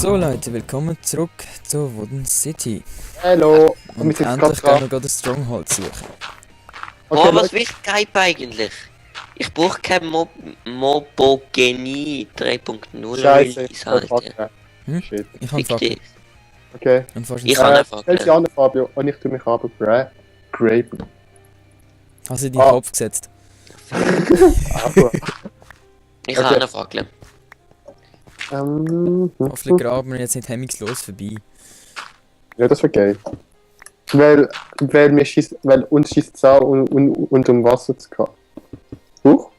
So Leute, willkommen zurück zur Wooden City. Hallo. Und endlich gehen wir gerade das Stronghold suchen. Okay, Oh, was will Skype eigentlich? Ich brauche kein Mobogenie 3.0 Scheiße, Release halt. Hm? Shit. Ich habe Fick Fackel. dich. Okay. Und fast Ich kann einfach. Stell sie an, Fabio. Und ich tue mich aber grapen. Hast du in den Kopf gesetzt? Aber, Ich Okay. habe eine Fackel. Hoffentlich graben wir jetzt nicht hemmungslos vorbei. ja, das wäre geil. Weil uns schießt es auch und um Wasser zu kommen. Huch?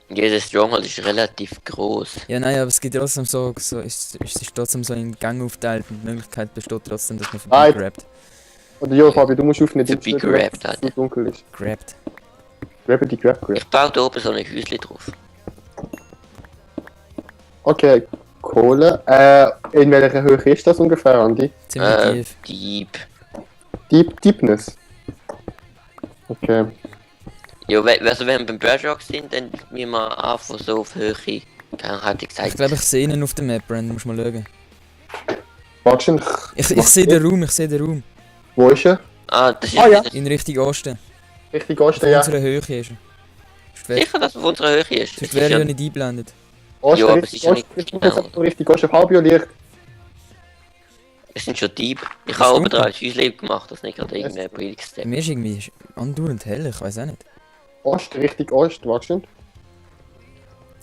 Jeder Stronghold ist relativ groß. Ja, nein, aber es gibt trotzdem ist trotzdem so in Gang aufteilt und die Möglichkeit besteht trotzdem, dass man vorbei grabt. Oder ja, Fabio, du musst aufnehmen, Für Big Rap, dass es Alter. so dunkel ist. Grabbed. Grabe die Grab. Ich baue da oben so ein Häuschen drauf. Okay, Kohle. In welcher Höhe ist das ungefähr, Andi? Ziemlich tief. Deep. Deepness. Okay. Ja, also wenn wir beim Bird Rock sind, dann müssen wir einfach so auf Höhe. Hätte ich gesagt. Ich glaube, ich sehe ihn auf der Map, Brandon, musst mal schauen. Wahrscheinlich. Ich sehe den Raum, Wo ist er? Ah, das ist Ah, ja. in Richtung Osten. Richtig Auf Osten, ja. unserer Höhe ist er. sicher, dass es auf unserer Höhe ist. Sonst Es wäre ist er ja, ja nicht eingeblendet. Osten, Ja, aber es richtig ist ja nicht Osten. genau. Richtig Osten, Fabio-Licht. es sind schon Deep. Ich Das habe oben stimmt. drauf ein Häuschen gemacht, das nicht gerade irgendein Predigstep. Bei mir ist irgendwie andauernd hell, ich weiß auch nicht. Ost, richtig Ost, warte.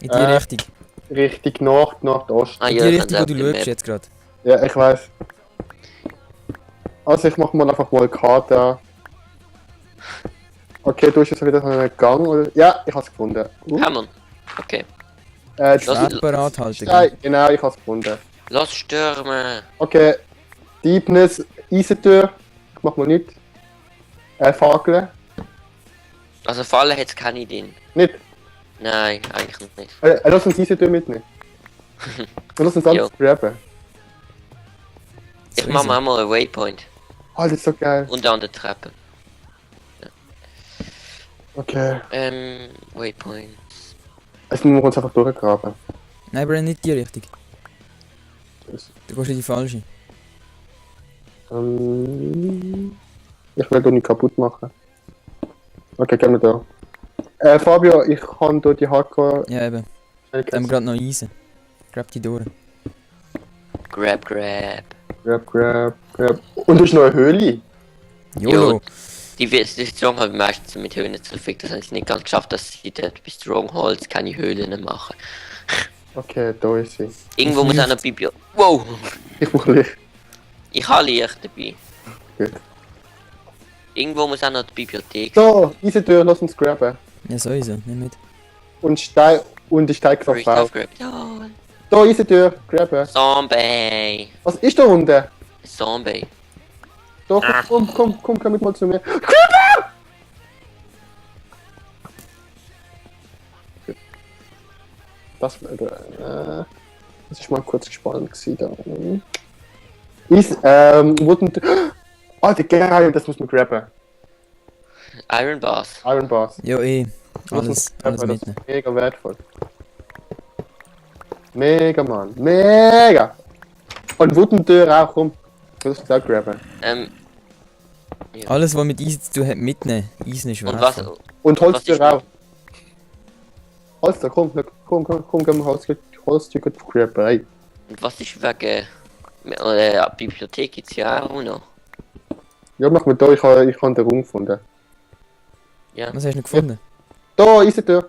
In die Richtung. Richtig Nordost. Ah In ja, die ich Richtung, wo habe du es schaust auf der Map. jetzt gerade. Ja, ich weiß. Also ich mach mal einfach mal eine Karte an. Okay, du hast jetzt wieder so einen Gang, oder? Ja, ich hab's gefunden. Hammer. Okay. Das Schwertparat halten. Nein, genau, ich hab's gefunden. Lass stürmen. Okay, Deepness, Eisentür. Ich mach mal nicht. Fackeln. Also Fallen hat es keine Idee. Nicht. Nein, eigentlich nicht. Lass uns Eisentür mitnehmen. Lass uns alles graben. Ich mache mal einen Waypoint. Oh, das ist so geil. Und an der Treppe. Okay. Waypoint. Jetzt müssen wir uns einfach durchgraben. Nein, Brandon, nicht die Richtung. Das- Du gehst in die falsche. Ich will doch nicht kaputt machen. Okay, gehen wir da. Fabio, ich kann hier die Hardcore. Ja, eben. Da haben wir gerade noch Eisen. Grab die durch. Grab. Grab. Und da ist noch eine Höhle. YOLO! Die Stronghold meistens mit Höhlen zu ficken. Das haben sie nicht ganz geschafft, dass sie dort bei Strongholds keine Höhlen machen. Okay, da ist sie. Irgendwo Ich muss auch nicht. noch Bibliothek. Wow! Ich brauche Licht. Ich habe Licht dabei. Gut. Irgendwo muss auch noch die Bibliothek. So, diese Tür, lass uns graben. Ja, sowieso, nicht mit. Und Stein. Und die Steigkraft First auch. of Graviton. Da, diese Tür, graben. Zombie. Was ist da unten? Zombie. Da, komm mit mal zu mir. Das ist mal kurz gespannt gewesen da. Wurden. Ah, der geil, das muss man graben. Iron Bars. Iron Bars. Ja, eh. Das Alles das mitnehmen. ist mega wertvoll. Mega, Mann. Mega! Und Wuttentür auch, komm. Du musst das auch graben. Alles, was mit Eisen zu tun hat, mitnehmen. Eisen ist Und was? wertvoll. Und Holztür ist auch. Holztür, komm, gehen wir Holztür graben. Hey. Und was ist wegen. Bibliothek gibt's ja auch noch. Ja, mach mal da, ich habe den Raum gefunden. Ja. Was hast du noch gefunden? Da, ist die Tür.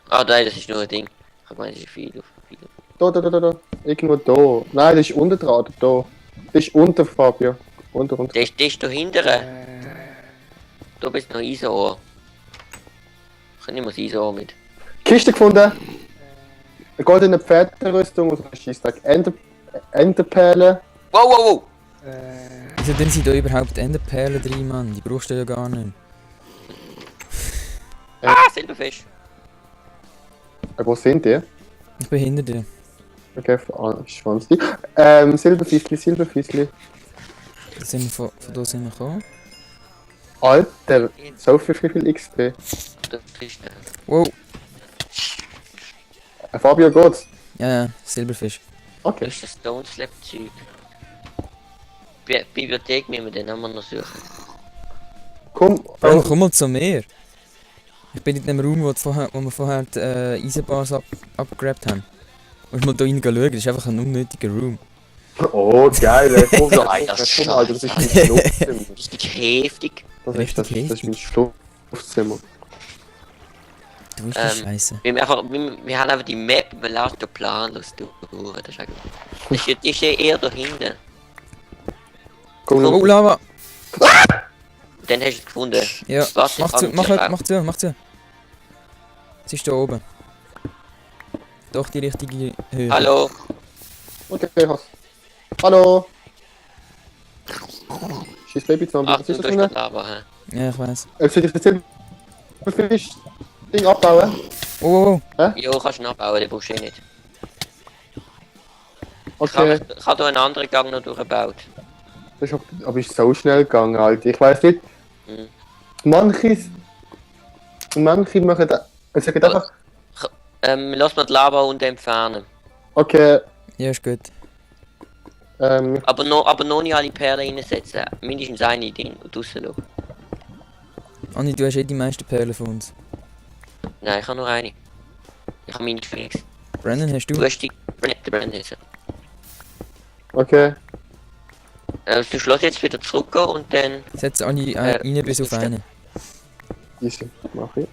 Ah nein, das ist nur ein Ding. Ich hab gemeint, das ist viel. Da. Irgendwo da. Nein, das ist unten dran, da. Das ist unter, Fabio. Unter. Der ist da hinten. Da bist noch Isoohr. Ich kann nicht mehr das Isoohr mit. Kiste gefunden. Eine goldene Pferderüstung aus einem Scheisstag. Enderperlen. Wow! Wieso denn sind da überhaupt Enderperlen drin, Mann? Die brauchst du ja gar nicht. Ah, Silberfisch. Wo sind die? Ich bin hinter dir. Okay, Schwanzli. Silberfiesli. Da sind wir von da sind wir gekommen. Alter, so viel XP. Der Fisch. Wow! Fabio geht's. Ja, Silberfisch. Das Okay. ist das Stone Slab Zeug. Bibliothek müssen wir den auch mal noch suchen. Komm, Bro, komm mal zu mir. Ich bin in dem Raum, wo wir vorher die Eisenbars abgegrabt haben. Musst mal da rein schauen, das ist einfach ein unnötiger Raum. Oh, geil, ey. Komm, Nein, das ist komm, Alter, das ist mein Schlafzimmer. Richtig heftig. Das ist mein Schlafzimmer. Du bist die Scheiße. Wir haben einfach die Map, wir lassen den planlos durch. Das ist ja eher da hinten. Komm, Oh, Lava! Dann hast du es gefunden. Ja, Was, mach zu, mach zu. Es ist da oben. Doch die richtige Höhe. Hallo? Okay, hast. Hallo! Schieß Baby-Zombie, was Achtung, ist du das hast denn? Lava, hä? Ja, ich weiß. Soll ich das Ding abbauen? Oh, Jo, kannst du ihn abbauen, den brauchst du eh nicht. Okay, Ich habe hier einen anderen Gang noch durchgebaut. das ist aber ist so schnell gegangen, Alter. Ich weiß nicht. Mhm. Manche machen da. Sagen einfach, Lass mal die Lava unten entfernen. okay, ja, ist gut. Aber noch nicht alle Perlen reinsetzen. Mindestens eine drin und draussen lassen. Anni, du hast eh die meisten Perlen von uns. Nein, ich habe nur eine. Ich habe meine Phoenix. Brandon, hast Du du? hast die Brand jetzt. okay. Du schlägst jetzt wieder zurück und dann... Setz alle rein bis auf einen. Easy, mach ich.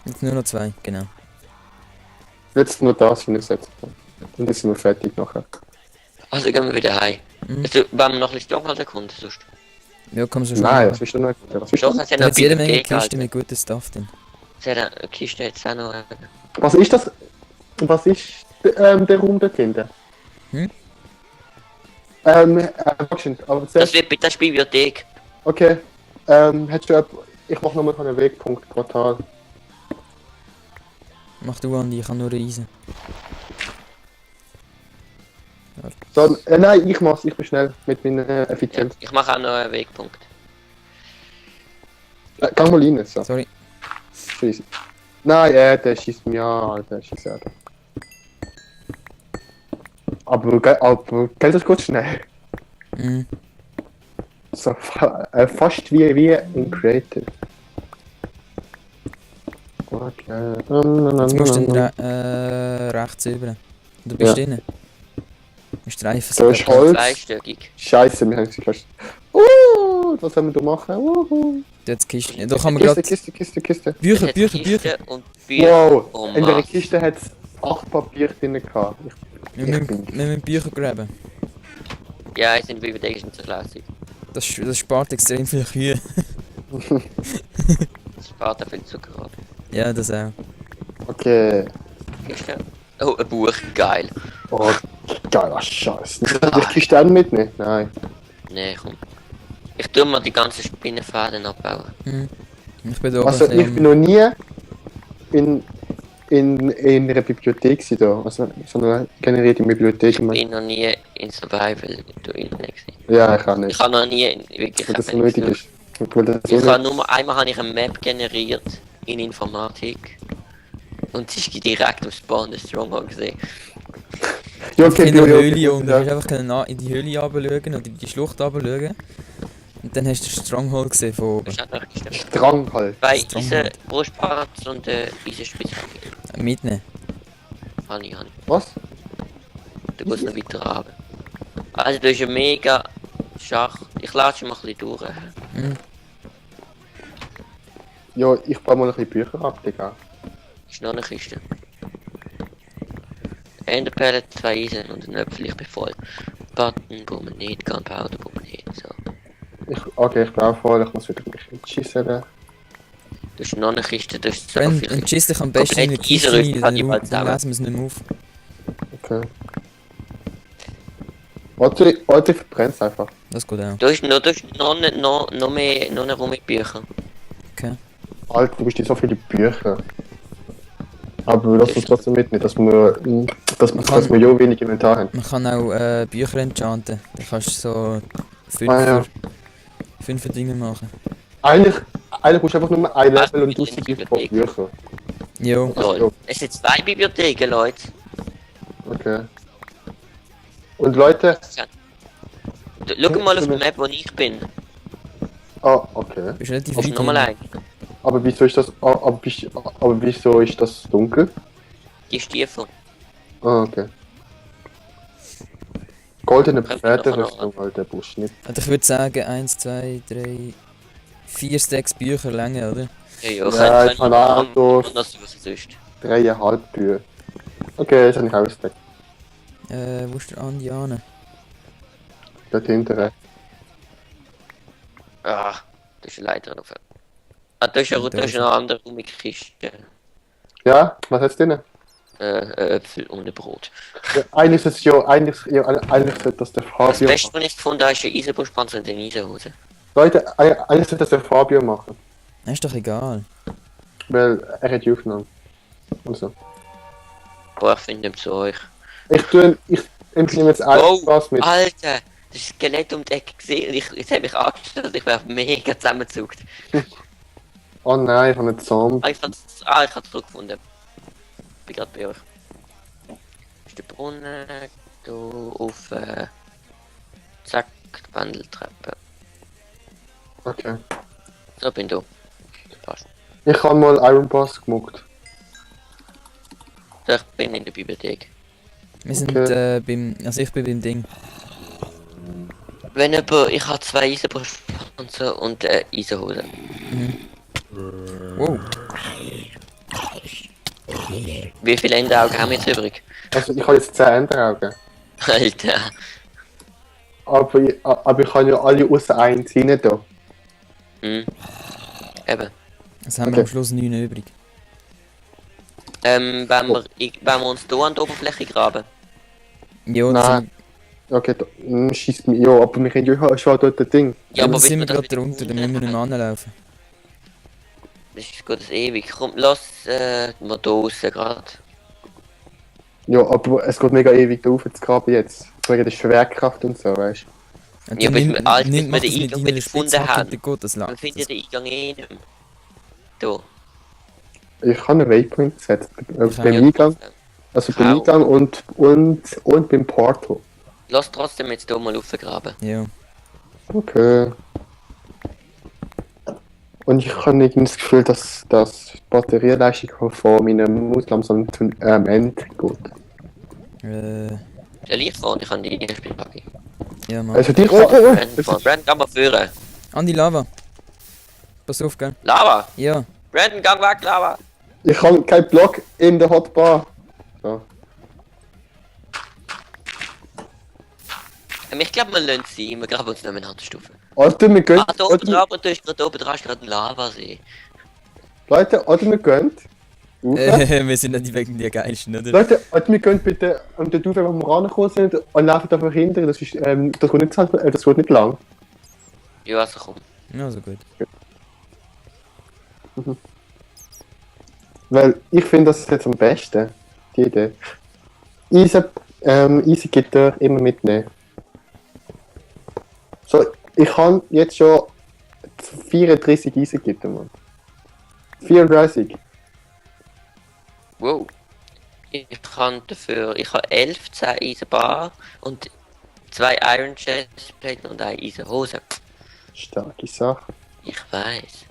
Jetzt nur noch 2, genau. Jetzt nur das hinsetzen. Dann sind wir fertig nachher. Also gehen wir wieder heim. Mhm. Also, wenn wir noch ein bisschen Stronghold erkunden, sonst. Ja, komm so schnell. Nein, was ist denn noch? Was ist Doch, denn? es hat Da noch hat jede Menge Bibliothek, Kisten Alter. mit gutem Stuff drin. Es hat eine Kiste jetzt auch noch. Was ist das? Was ist der Raum dort hinten? Hm? Aber Das zuerst, wird das ist Bibliothek. okay. Hättest du ich mach nochmal einen Wegpunkt Portal. Mach du, Andi, ich kann nur reisen. So, nein, ich mach's, ich bin schnell mit meiner Ja, Effizienz. ich mache auch noch einen Wegpunkt. Geh mal rein, so. Sorry. Easy. Nein, der schießt mir an, der schießt an. Aber geht das kurz schnell? Mhm. So, fast wie in Creative. Okay. Jetzt musst du dann rechts rüber. Du bist Ja. drinnen. Du Streifen. So ist Holz. Zweistöckig. Scheiße, wir haben sie fast. Was haben wir da machen? Jetzt Kiste. Da kann man gerade. Kiste. Bücher, Es hat Bücher, Kiste Bücher. Und Bücher. Wow, Oh in der Mann. Kiste hat es 8 Papier drin gehabt. Wir müssen Bücher graben. Ja, es sind Bibliothek ist nicht so klassisch. Das spart extrem viel Kühe. Das spart auch viel Zucker ab. Ja, das auch. Okay. Kiste. Oh, ein Buch. Geil. Oh, geiler Scheiß. Soll ich die Kiste auch mitnehmen? Nein. Nee, komm. Ich tue mal die ganzen Spinnenfäden abbauen. Mhm. Ich bin da oben. Also, ein bisschen ich bin noch nie in einer Bibliothek gewesen da. Also, so eine generierte Bibliothek. Ich bin noch nie in Survival gesehen. Ja, ich kann Ich nicht. habe noch nie wirklich. Weil das so nötig ist. Weil das so Ich habe nötig- nur einmal habe ich eine Map generiert in Informatik. Und sie ist direkt am Spawn des Stronghold gesehen. Ja, in der ja, Höhle und du ja. hast einfach in die Höhle runterschauen oder in die Schlucht runterschauen. Und dann hast du den Stronghold gesehen von oben. Das ist auch noch gestimmt. Strang halt. Bei Stronghold. dieser Brustparts und dieser Spitze Mitnehmen. habe ich. Was? Du musst noch weiter runter. Also du hast ein mega Schach. Ich lasse mal ein bisschen durch. Mhm. Ja, ich baue mal ein bisschen Bücher ab, Digga. Ist noch eine Kiste. Enderperle, 2 Eisen und ein Äpfel, ich bin voll. Button, brauchen wir nicht, Gunpowder brauchen wir nicht. So. Okay, ich bin auch voll, ich muss wieder mich entschießen. Du hast noch eine Kiste, du hast so Brand, viel. und schieß dich am besten in die Komplett Kiste Eisenrüstung rein, kann ich dann, bald dann zusammen. lesen wir es nicht mehr auf. Okay. Warte, ich verbrenn's einfach. Das geht auch. Du hast noch mehr, noch eine Raum mit Büchern. Okay. Alter, du bist in so viele Bücher. Aber lass uns trotzdem mitnehmen, dass wir ja wenig Inventar haben. Man kann auch Bücher enchanten. Da kannst du so 5 Ja. Dinge machen. Eigentlich musst du einfach nur ein Level und du in die sie von Bibliothek. Büchern. Jo. Lol. Es sind 2 Bibliotheken, Leute. Okay. Und Leute... Schau mal auf die Map, wo ich bin. Ah, okay. Bist relativ Auf weit nochmal hinten. ein. Aber wieso ist das... aber wieso ist das dunkel? Die Stiefel. Ah, okay. Goldene Kommt Pferderüstung, alter Busch, nicht? Also ich würde sagen 1, 2, 3, 4 Stacks Bücher Länge, oder? Ja, ich habe auch so Das sonst. 3,5 Bücher. Okay, das habe ich ausgedeckt. Wo ist der Andiane? Dort hinten. Ah, das ist leider noch. Ah, da ist eine andere Kiste. Ja, was hat's denn? Äpfel ohne Brot. Ja, eigentlich ist es ja, eigentlich sollte das der Das Fabio Beste, machen. was ich gefunden habe, ist ein Eisenbuschpanzer und eine Eisenhose. Leute, eigentlich sollte das der Fabio machen. Das ist doch egal. Weil er hat die aufgenommen. Also. Boah, ich finde ihn zu euch. Ich nehme jetzt was mit. Alter! Das ist Skelett um die Ecke gesehen. Jetzt habe ich angestellt, ich wäre mega zusammengezuckt. Oh nein, ich habe einen Zombie. Ich habe es zurückgefunden. Ich bin gerade bei euch. Ist der Brunnen, du auf zack, die Wandeltreppe. Okay. So bin du. Passt. Ich habe mal Iron Pass gemuckt. So, ich bin in der Bibliothek. Wir sind Okay. also ich bin beim Ding. Wenn aber ich habe 2 Eisenbrustpanzer und Eisenhose. Wow. Wie viele Enderaugen haben wir jetzt übrig? Also ich habe jetzt 10 Enderaugen. Alter. Aber ich habe ja alle außer eins rein da. Hm. Eben. Jetzt haben wir Okay. am Schluss 9 übrig. Wenn wir uns hier an die Oberfläche graben. Ja, Nein. Okay, schießt mich. Ja, aber wir können ja schon dort das Ding. Ja, aber jetzt sind wir bis wir gerade das drunter, dann wieder müssen wir nicht gefunden mehr anlaufen. haben, das ist gut das ewig. Komm, lass mal hier raus gerade. Ja, aber es geht mega ewig da rauf zu graben jetzt. Wegen der Schwerkraft und so, weißt Und Ja, dann bis nimm- wir- Alter, bis nimm- wir mach den das mit Eingang deiner wieder gefunden Spitzhacke haben. und dann geht das Man lang. findet den Eingang eh nicht mehr. Da. du? Ich habe einen Waypoint gesetzt. Beim Ja. Eingang. Also beim Au. Eingang und beim Portal. Lass trotzdem jetzt hier mal raufgraben. Ja. Okay. Und ich habe irgendwie das Gefühl, dass die Batterieleistung von meinem Maus langsam zum Ende geht. Der Licht vorne, ich habe die Spielpacke. Ja, Mann. Also die Brandon, geh mal führen. An die Lava. Pass auf, gell? Lava! Ja. Brandon, geh weg, Lava! Ich habe keinen Block in der Hotbar. So. Ich glaube, wir lassen es sein. Wir graben uns nicht mehr eine Stufe. Alter, wir gehen. Ah, da oben drauf, du hast gerade oben dran, ist gerade ein Lavasee. Leute, Alter, wir gehen. Rauf. Wir sind nicht wegen die geilsten, oder? Leute, Alter, wir gehen bitte an der Duve, wo wir rangekommen sind, und laufen da hinter. Das ist, das geht nicht, das geht nicht lang. Ja, also komm. Ja, so gut. Weil ich finde, das ist jetzt am besten. Die Idee. Easy Gitter immer mitnehmen. So, ich habe jetzt schon 34 Easy Gitter, Mann. 34. Wow. Ich habe 11, 10 Eisenbar und 2 Iron Chestplate und 1 Eisenhose. Starke Sache. Ich weiß.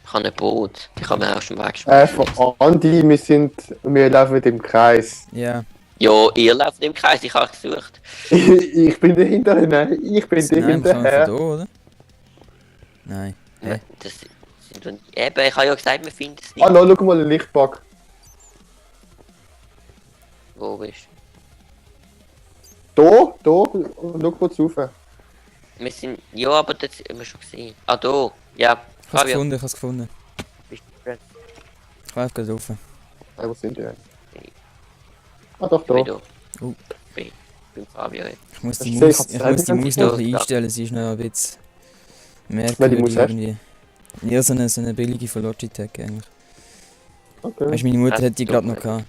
Ich habe ein Boot. Ich habe mir auch schon weggeschmissen. Von Andi, wir laufen mit im Kreis. Ja. Ja, ihr lauft im Kreis, ich habe gesucht. Ich bin dahinter, nein, ich bin Nein, wir kommen von da, dahinter. oder? Nein. Hä? Das sind wir nicht. Eben, ich habe ja gesagt, wir finden es nicht. Hallo, schau mal den Lichtbug. Wo bist Da, schau kurz rauf. du? Wir sind. Ja, aber das haben wir schon gesehen. Ah, da. Ja, Ich hab's Fabio. gefunden, ich hab's gefunden. Bist du dran? Ich lauf gerade rauf. Wo sind die? Ah, doch, da. Ich bin da. Oh. Ich bin Fabio. Ich muss Ich die seh, Maus, ich ich hab's muss die selber Maus nicht noch ein gefunden. bisschen einstellen, sie ist noch ein bisschen Welche Maus merkwürdig hast du? irgendwie. Ja, so eine billige von Logitech eigentlich. Okay. Weißt du, meine Mutter Ja, hat die du, gerade noch ja. gehabt.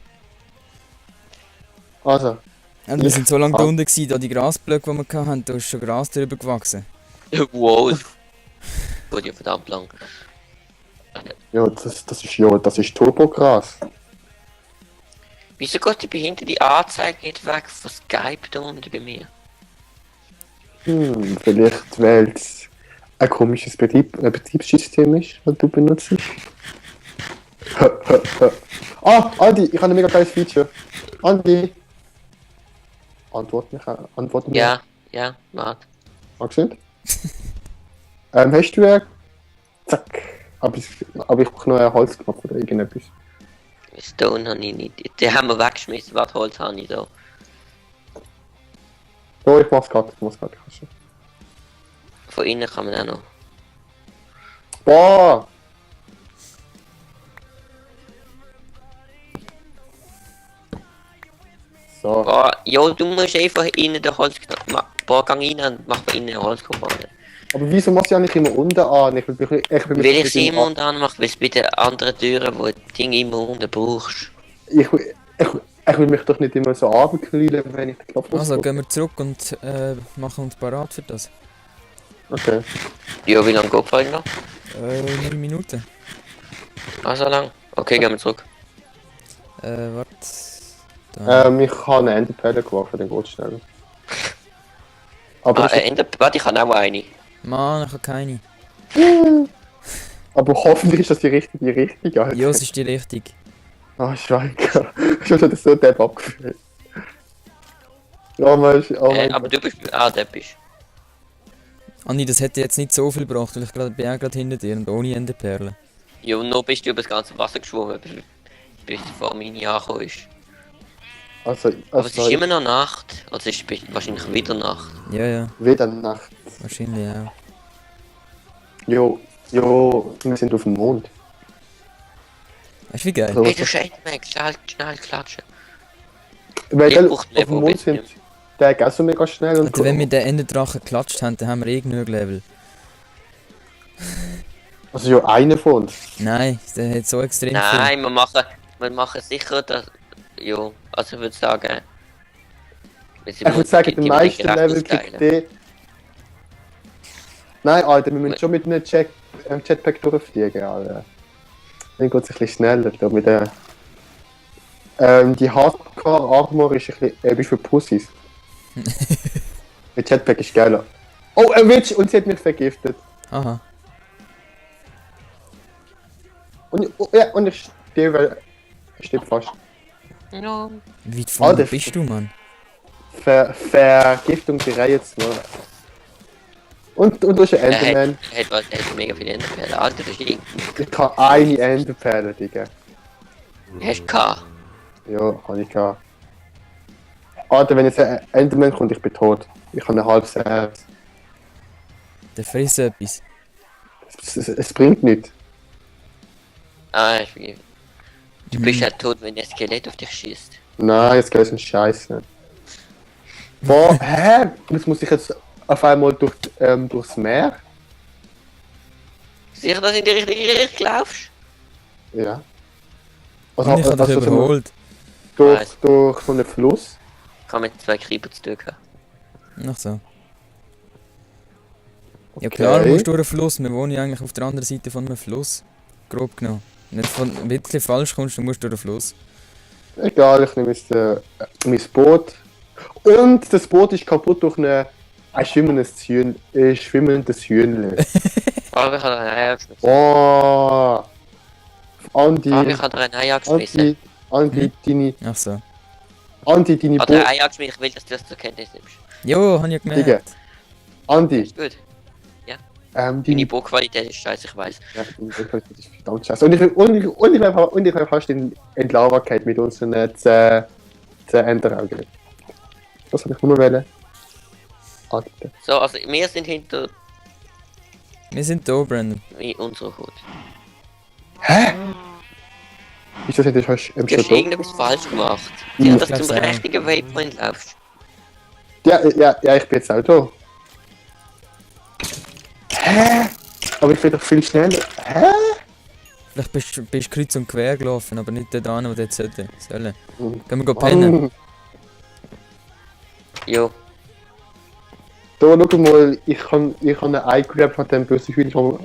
Also, Und wir sind so lange Ah. da unten gewesen, da die Grasblöcke, die wir hatten, da ist schon Gras drüber gewachsen. Wow. Das geht ja verdammt lang. Ja, das ist Turbogras. Wieso geht die behinderte Anzeige nicht weg von Skype da unten bei mir? Vielleicht, weil es ein komisches Betriebssystem ist, das du benutzt. Andi, ich habe ein mega geiles Feature. Andi! Antwort mir. Ja, warte. Angesehen? Hast du zack. Aber ich brauche noch einen Holzknopf oder irgendetwas. Stone habe ich nicht. Den haben wir weggeschmissen, warte, Holz habe ich da. Oh, ich mach's gerade. Von innen kann man auch noch. Boah! So. Boah, ja, du musst einfach innen den Holzknopf machen. Boah, gang rein und mach bei innen den Holzknopf an. Aber wieso machst du ja nicht immer unten an? Ich will Weil ich sie immer unten anmache, weil es bei den anderen Türen, wo du Dinge immer unten brauchst. Ich will mich doch nicht immer so abkühlen, wenn ich den Knopf Also drücke. gehen wir zurück und machen uns parat für das. Okay. Ja, wie lange geht es noch? 9 Minuten. Ah, so lang? Okay, gehen wir zurück. Warte. Da. Ich habe eine Enderperle geworfen, dann geht's schneller. Aber, Warte, ich habe auch eine. Mann, ich habe keine. aber hoffentlich ist das die richtige Richtung, Alter. Ja, es ist die richtig. Ah, Schweiger. Ich habe das so Depp abgeführt. Ja, mein Aber du bist... Ah, der bist. Andi, das hätte jetzt nicht so viel gebracht, weil ich bin auch gerade hinter dir und ohne Enderperlen. Ja, und noch bist du über das ganze Wasser geschwommen, bis du vor mir angekommen ist. Also, Aber es ist immer noch Nacht. Also es ist wahrscheinlich wieder Nacht. Ja, wieder Nacht. wahrscheinlich auch. Jo, wir sind auf dem Mond. Weißt du, wie geil? So. Hey, du Scheißmeck, schnell klatschen. Weil Ich dann brauch auf Level dem Mond sind der geht auch so mega schnell und Also, wenn wir den Enderdrachen geklatscht haben, dann haben wir genug Level. Also ja, einer von uns. Nein, der hat so extrem Nein, wir machen sicher das. Ja, also ich würde sagen. Ich würde sagen, den meisten Level kriegt der. Nein, Alter, wir müssen schon mit einem Jetpack durchfliegen, Alter. Dann geht es ein bisschen schneller. Da mit der, die Hardcore-Armor ist ein bisschen wie für Pussys. Mit Jetpack ist geiler. Oh, ein Witch! Und sie hat mich vergiftet. viel. Aha. Und ich stehe, weil ich stehe fast. Ja. Wie weit vorne Alter, bist du, Mann? Vergiftung die Reihe 2. Und du hast einen Enderman. Er hat mega viele Enderperlen. Alter, das ist Ich habe eine Enderperle, Digga. Hast du gehabt? Ja, habe ich gehabt. Alter, wenn jetzt ein Enderman kommt, ich bin tot. Ich habe ein halbes Herz. Der frisst etwas. Es bringt nichts. Ah, ich vergebe. Du bist ja tot, wenn der Skelett auf dich schießt. Nein, jetzt geht es Scheiße. Boah, hä? Muss ich jetzt auf einmal durchs Meer? Sicher, dass du in die richtige Richtung laufst? Ja. Und ich habe dich so überholt. durch so einen Fluss? Ich habe mit 2 Creeper zu tun gehabt. Ach so. Ja klar, du musst durch den Fluss. Wir wohnen ja eigentlich auf der anderen Seite von einem Fluss. Grob genommen. Nicht von ein bisschen falsch kommst, du musst durch den Fluss. Egal, ich nehme jetzt mein Boot. Und das Boot ist kaputt durch ein schwimmendes Hühnchen. Aber ich habe ein Ei geschmissen. Oh! Andi, Aber ich habe ein Ei geschmissen. Andi, deine Ach so. Ich habe ein Ei geschmissen, ich will, dass du das zur Kenntnis nimmst. Jo, hab ich ja Digga. gemerkt. Ist Andi, gut. deine Deine Bootqualität ist scheiße, ich weiß. Ja, das ist verdammt scheiße. Und ich bin fast in Lava gefallen mit unseren 10 Enderaugen. Das habe ich nur wählen. Alter. So, also wir sind hinter Wir sind da, Brandon. unserer Hut. Wieso sind das Du hast irgendetwas falsch gemacht. Ja, Ja, dass ich du zum glaub's auch. richtigen Waypoint laufst. Ja, ich bin jetzt auch da. Hä? Aber ich bin doch viel schneller. Hä? Vielleicht bist du kreuz und quer gelaufen, aber nicht dort an, wo du jetzt sollen. Gehen wir Mann. pennen? Jo. Da, schau mal, ich kann ein Eye Grab von dem bösen Hühnchen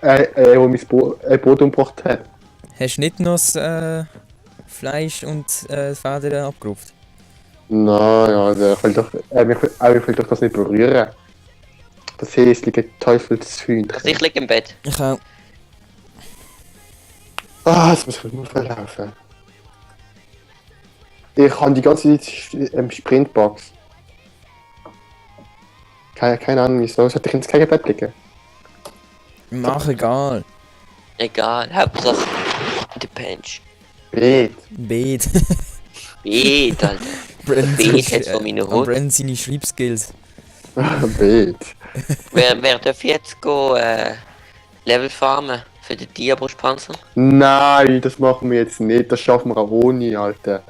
wo mein Boot umgebracht hat. Hast du nicht noch das Fleisch und Federn abgerupft? Nein, also ich will doch, ich will doch das nicht berühren. Das hässliche Teufelshühnchen. Also ich liege im Bett. Ich auch. Ah, jetzt muss ich nur verlaufen. Ich habe die ganze Zeit Sprintbox. Keine Ahnung wieso, sollte ich ins Bett liegen? Mach egal. Egal, Hauptsache der Pench. Beet. Beet. Beet, Alter. Brenn Beet hat von meiner Hut. Brenn seine Schreibskills. Beet. Wer darf jetzt Level farmen für den Diabrustpanzer? Nein, das machen wir jetzt nicht, das schaffen wir auch ohne, Alter.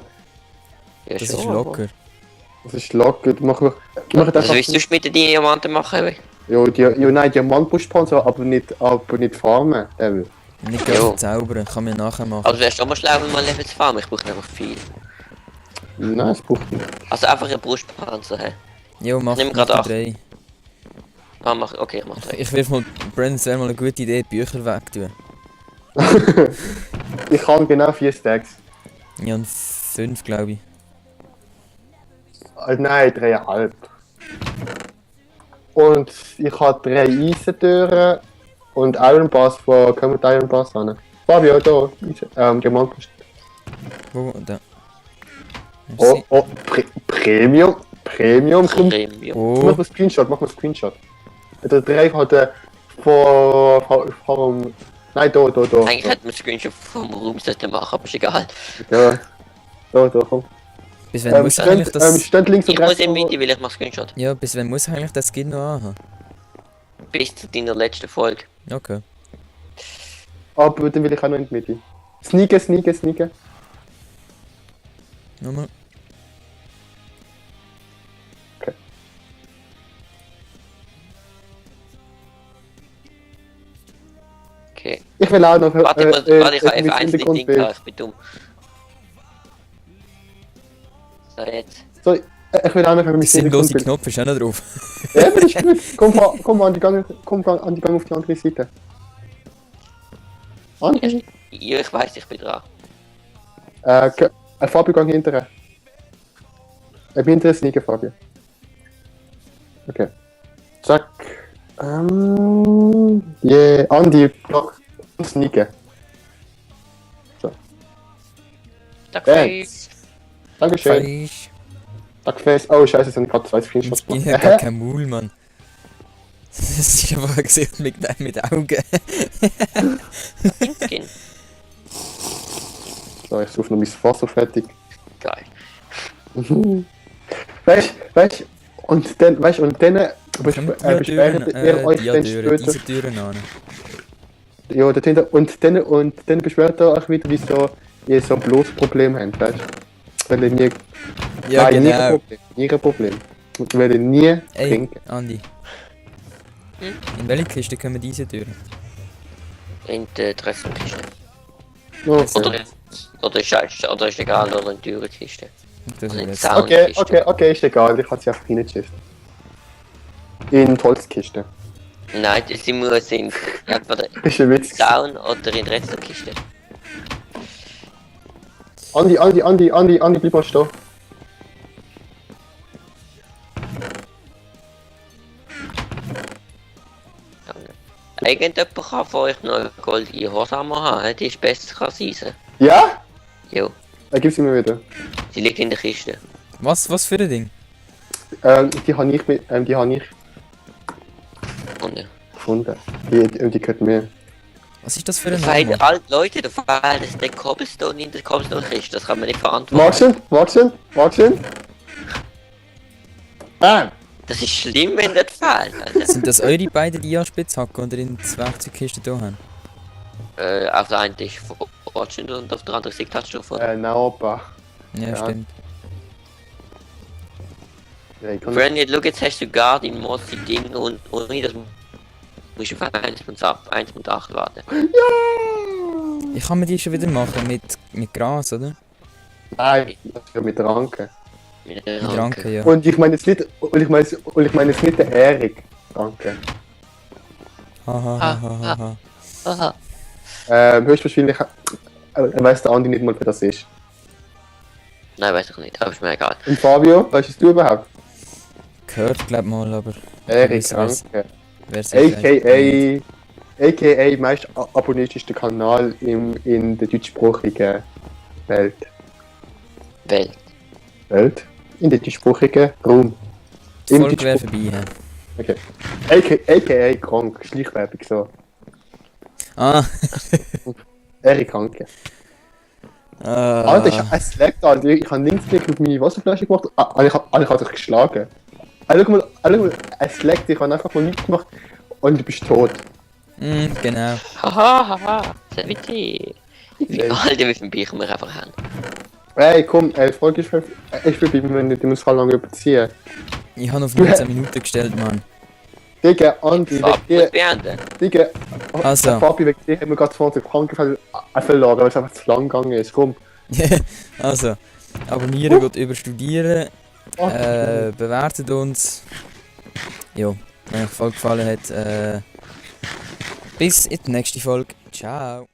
Ja, Das schon, ist aber- locker. Das ist locker, machen Was einfach... willst du mit den Diamanten machen? Nein, Diamantbrustpanzer, aber nicht farmen, Devil. Nicht Jo. gerne zaubern, kann man nachher machen. Also wärst du auch mal schlau, mal Level zu farmen? Ich brauche einfach viel. Nein, das braucht nicht. Also einfach einen Brustpanzer, hey. Jo, mach Nimm mach grad die acht. 3. Ah, okay, ich mach 3. Ich wirf mal, Brenn, es wäre mal eine gute Idee, die Bücher wegtun. Ich habe genau 4 Stacks. Ich habe 5, glaube ich. Nein, 3,5. Und ich habe 3 Eisentüren und Iron Bass, wo kommen die Iron Bass an? Fabio, da, Diamantbrust. Wo? Da. Oh, Premium, komm. Premium. Oh, Mach mal einen Screenshot. Der 3 hat vor nein, da. Eigentlich hätte man einen Screenshot vom Raum sollten machen, aber ist egal. Ja. Da, komm. bis wann muss eigentlich das... Steht links und Ich muss rechts. in Mitte, weil ich mache Screenshot. Ja, bis wann muss eigentlich das Skin noch anhaben? Bis zu deiner letzten Folge. Okay. Aber dann will ich auch noch in die Mitte. Sneaken. Nochmal. Okay. Ich will auch noch... Warte, warte, ich habe mit F1 nicht Hintergrundbild. Ding gehabt, ich bin dumm. So, jetzt. So, ich will auch noch Der mit sinnlose Hintergrundbild. Knopf ist auch noch drauf. Ja, aber ist gut. Komm an die Gang auf die andere Seite. Andi? Ja, ich weiß, ich bin dran. Fabio, gang hinterher. Ich bin hinterher sneaken, Fabio. Okay. Zack. Yeah, Andi, block. Sneaken. Danke. Jetzt. Dankeschön. Falsch. Danke. Oh, scheiße, es sind gerade 2 Ich Screenshots bin gemacht. ja gar kein Maul, Mann. Das ist einfach ein Gesicht mit Augen. Skin. So, ich suche noch mein Wasser fertig. Geil. Weißt und dann Können wir besperrt ihr euch dann später. diese Türen an. Ja, und dann beschwert ihr euch wieder, wieso ihr so bloß Problem habt, weißt du? Weil ihr nie. Ja, Nein, genau. nie ein Problem. Weil ihr nie Ey, trinken. Andi. Hm? In welche Kiste kommen diese Türen? In der Treffenkiste. Oh, Oder ist egal, oder in die Türenkiste. Das Also in die ist Soundkiste. okay, ist egal, ich habe sie einfach reingeschifft. In die Holzkiste. Nein, sie muss in entweder Ist ein Witz. Down oder in der Redstone-Kiste. Andi, bleib mal stehen. Danke. Irgendjemand kann von euch noch eine goldige Hosama haben, die ist besser als Eisen. Ja? Jo, Gib sie mir wieder. sie liegt in der Kiste. Was für ein Ding? Die habe ich Und ja. gefunden. Die gehört mir. Was ist das für ein Weil Name? halt Leute, da fehlt es der Cobblestone in der Cobblestone-Kiste, das kann man nicht verantworten. Watson. Bam! Das ist schlimm, wenn das fehlt. Alter. Sind das eure beiden Dia-Spitzhacken oder in die Werkzeugkiste da haben? Auf der einen ist Fortune und auf der anderen Seite hast du von. Naupa. Ja, Ja. stimmt. Ja, ich kann Brandon, schau, jetzt hast du gar dein Mods-Ding und ohne das musst du auf 1.8 warten. Ich kann mir die schon wieder machen mit Gras, oder? Nein, das ist ja mit Ranken. Mit Mit Ranken, ja. Und ich meine jetzt nicht, der Erik. Ranken. Hahaha. Aha. Höchstwahrscheinlich weiss der Andi nicht mal, wer das ist. Nein, weiß ich nicht, aber ist mir egal. Und Fabio, weißt du es überhaupt? Gehört, glaub mal, aber... Erik weiss, Ranke. Wer sicher A.k.a. meist abonniertester Kanal in der deutschsprachigen Welt. Welt. In der deutschsprachigen Raum. Die Im Folge wäre deutschsprachigen- vorbei, hä? Okay. A.k.a. krank, Schleichwerbung so. Ah, Erik Ranke. Alter, ich ah. hab es leckt, Alter. Ich hab Linksklick auf meine Wasserflasche gemacht. Ich hab dich geschlagen. Schau mal, es leckt, ich hab einfach mal nichts gemacht und du bist tot. Genau. Haha, sehr witzig. Alter, wie viel Bier wir einfach haben. Hey, komm, die Folge ist vorbei, wenn wir muss voll lange überziehen. Ich habe auf 19 Minuten gestellt, Mann. Digga, Andi, Fab, wegen muss dir, beenden. Digga, Also. Fabi, wegen dir haben wir gerade 20 Franken verloren, weil es einfach zu lang gegangen ist. Komm. Also, abonnieren geht über Studieren. Bewertet uns. Jo, wenn euch die Folge gefallen hat, bis in die nächste Folge. Ciao.